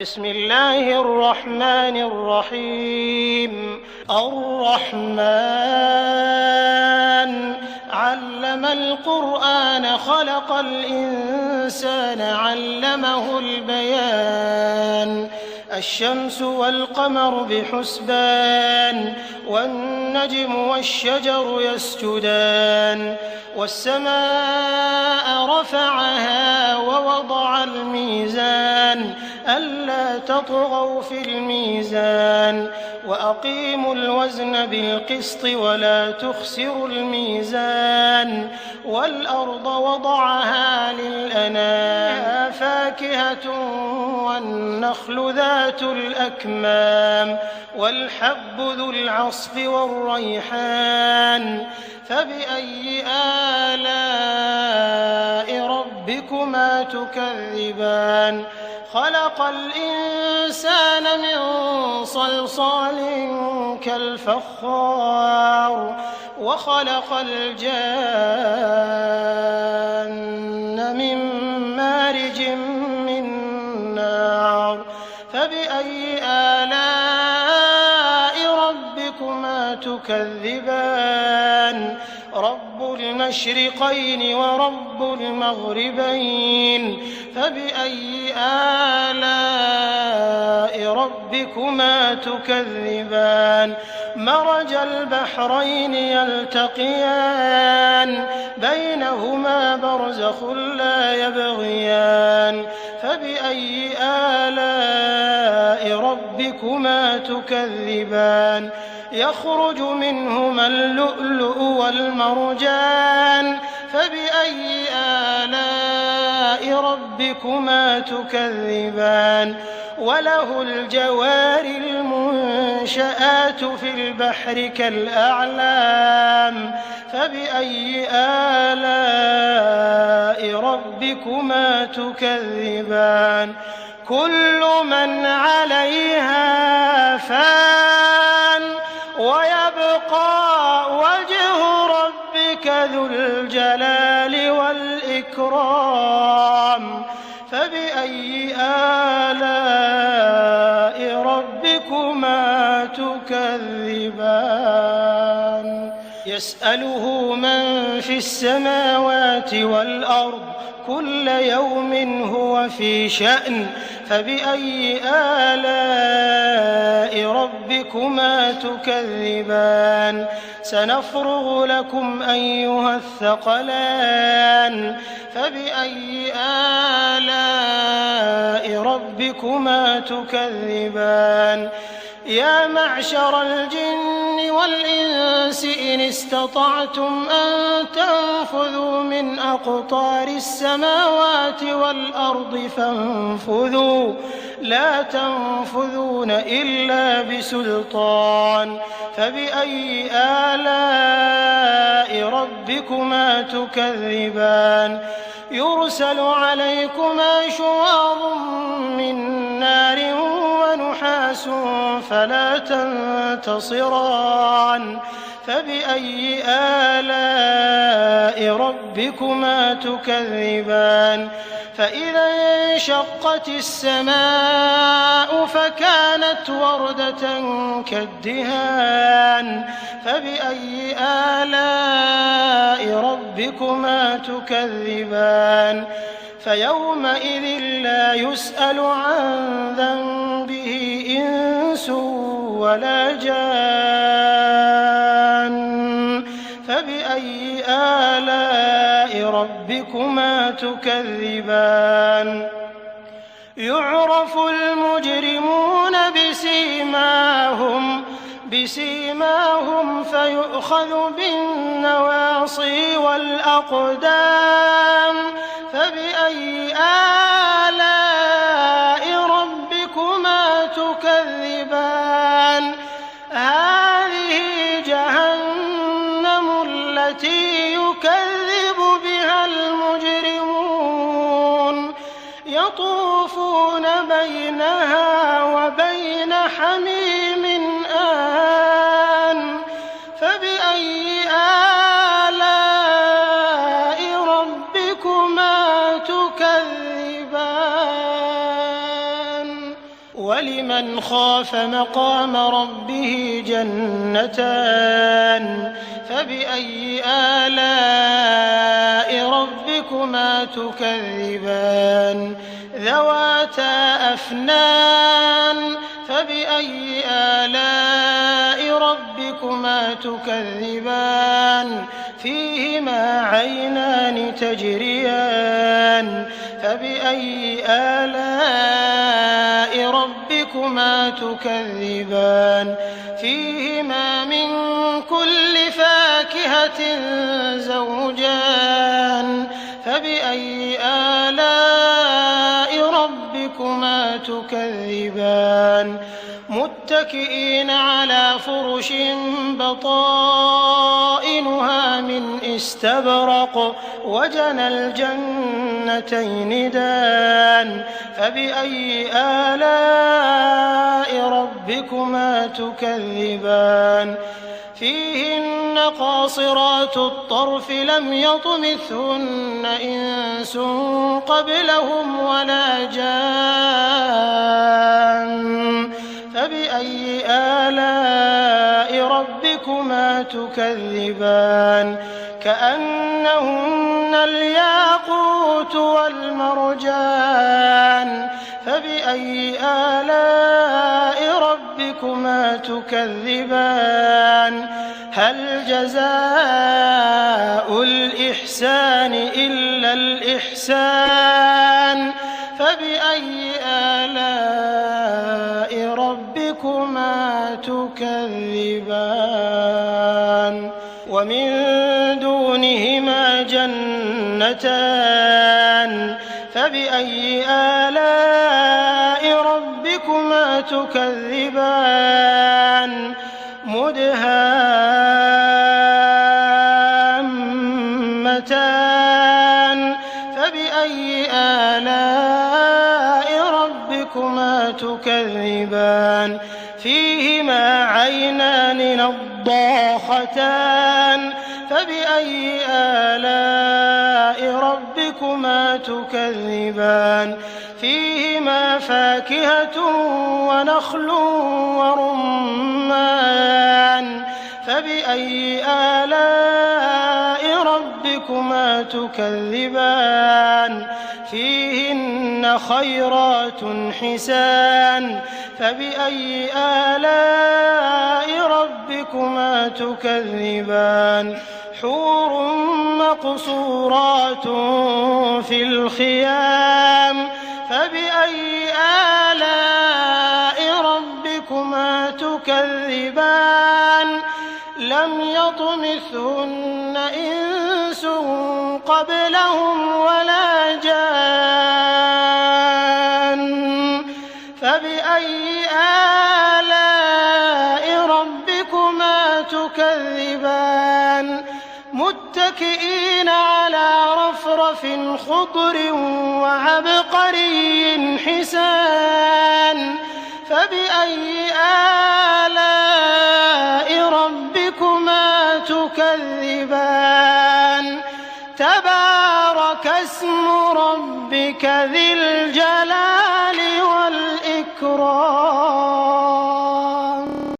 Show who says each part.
Speaker 1: بسم الله الرحمن الرحيم. الرحمن علم القرآن خلق الإنسان علمه البيان. الشمس والقمر بحسبان والنجم والشجر يسجدان والسماء رفعها ووضع الميزان ألا تطغوا في الميزان وأقيموا الوزن بالقسط ولا تخسروا الميزان والأرض وضعها للأنام فاكهة والنخل ذات الأكمام والحب ذو العصف والريحان فبأي آلاء ربكما تكذبان. خلق الإنسان من صلصال كالفخار وخلق الجان من مارج من نار فبأي آلاء ربكما تكذبان. رب المشرقين ورب المغربين فبأي آلاء ربكما تكذبان. مرج البحرين يلتقيان بينهما برزخ لا يبغيان فبأي آلاء ربكما تكذبان. يخرج منهما اللؤلؤ والمرجان فبأي آلاء ربكما تكذبان. وله الجوار المنشآت في البحر كالأعلام فبأي آلاء ربكما تكذبان. كل من عليها فان ويبقى وجه ربك ذو الجلال والإكرام فبأي آلاء ربكما تكذبان. يسأله من في السماوات والأرض كل يوم هو في شأن فبأي آلاء ربكما تكذبان. سنفرغ لكم أيها الثقلان فبأي آلاء ربكما تكذبان. يا معشر الجن والإنس إن استطعتم أن تنفذوا من أقطار السماوات والأرض فانفذوا لا تنفذون إلا بسلطان فبأي آلاء ربكما تكذبان. يرسل عليكما شواظ من نار ونحاس فلا تنتصران فبأي آلاء ربكما تكذبان. فإذا انشقت السماء فكانت وردة كالدهان فبأي آلاء ربكما تكذبان. فيومئذ لا يسأل عن ذنبه إنس ولا جان فبأي آلاء ربكما تكذبان. يعرف المجرمون بسيماهم فيؤخذ بالنواصي والأقدام فبأي آلاء ربكما تكذبان. هذه جهنم التي يكذب بها المجرمون يطوفون بينها وبين حميم آن فبأي آلاء ربكما تكذبان. ولمن خاف مقام ربه جنتان فبأي آلاء ربكما تكذبان ذواتا أفنان فبأي آلاء ربكما تكذبان فيهما عينان تجريان فبأي آلاء ربكما تكذبان فيهما من كل فاكهة زوجان فبأي آلاء ربكما تكذبان متكئين على فرش بطائنها من استبرق وجنى الجنتين دان فبأي آلاء ربكما تكذبان فيهن قاصرات الطرف لم يطمثهن إنس قبلهم ولا جان فبأي آلاء ربكما تكذبان كأنهن الياقوت والمرجان فبأي آلاء ربكما تكذبان هل جزاء الإحسان إلا الإحسان فبأي آلاء ربكما تكذبان ومن دونهما جنتان فبأي آلاء ربكما تكذبان مدهامتان فبأي آلاء ربكما تكذبان فيهما عينان نضاختان فبأي آلاء ربكما تكذبان فيهما فاكهة ونخل ورمان فبأي آلاء ربكما تكذبان فيهن خيرات حسان فبأي آلاء ربكما تكذبان حور مقصورات في الخيام فبأي آلاء ربكما تكذبان لم يطمثهن إنس قبلهم ولا جان فبأي آلاء ربكما تكذبان متكئين على رفرف خضر وعبقري حسان فبأي آلاء ربكما تكذبان تبارك اسم ربك ذي الجلال والإكرام